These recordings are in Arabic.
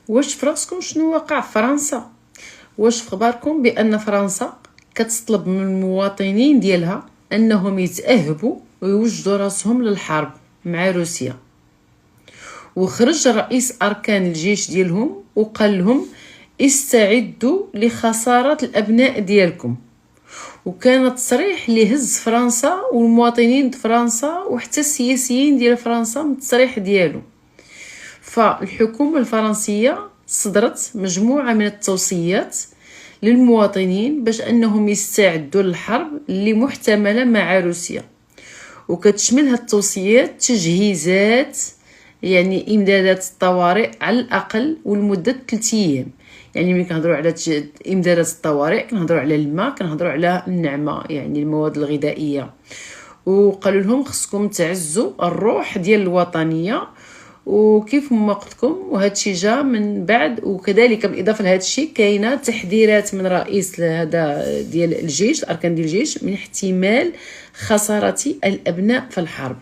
واش فراسكم شنو وقع في فرنسا؟ واش في خباركم بان فرنسا كتطلب من المواطنين ديالها انهم يتاهبوا ويوجدوا راسهم للحرب مع روسيا؟ وخرج رئيس اركان الجيش ديالهم وقال لهم استعدوا لخساره الابناء ديالكم. وكان تصريح اللي هز فرنسا والمواطنين د فرنسا وحتى السياسيين ديال فرنسا من التصريح ديالو. فالحكومه الفرنسيه صدرت مجموعه من التوصيات للمواطنين باش انهم يستعدوا للحرب اللي محتمله مع روسيا، وكتشمل هاد التوصيات تجهيزات يعني امدادات الطوارئ على الاقل ولمده 3 ايام. يعني ملي كنهضروا على امدادات الطوارئ كنهضروا على الماء، كنهضروا على النعمه يعني المواد الغذائيه. وقالوا لهم خصكم تعزوا الروح ديال الوطنيه وكيف ما قلت لكم، وهذا الشيء جا من بعد. وكذلك بالاضافه لهذا الشيء كاينه تحذيرات من رئيس هذا ديال الجيش الاركان ديال الجيش من احتمال خساره الابناء في الحرب.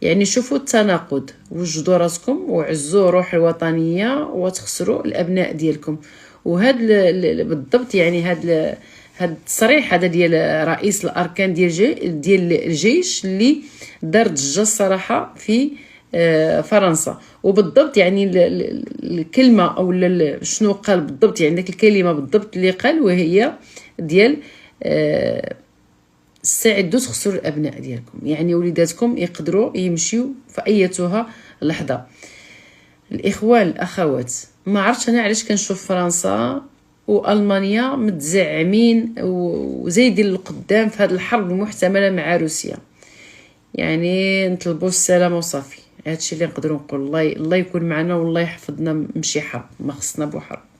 يعني شوفوا التناقض، وجدوا راسكم وعزوا روح الوطنيه وتخسروا الابناء ديالكم. وهذا بالضبط يعني هذا التصريح هذا ديال رئيس الاركان ديال الجيش اللي دار ضجه الصراحه في فرنسا. وبالضبط يعني الكلمه او شنو قال بالضبط، يعني ديك الكلمه بالضبط اللي قال وهي ديال استعدوا تخسروا الابناء ديالكم، يعني وليداتكم يقدروا يمشيو في ايتها لحظه. الاخوان الاخوات، ما عرفتش انا علاش كنشوف فرنسا والمانيا متزعمين وزايدين للقدام في هذه الحرب المحتمله مع روسيا. يعني نطلبوا السلام وصافي. هادشي اللي نقدروا نقول. الله يكون معنا والله يحفظنا من شي حرب، ما خصنا بو حرب.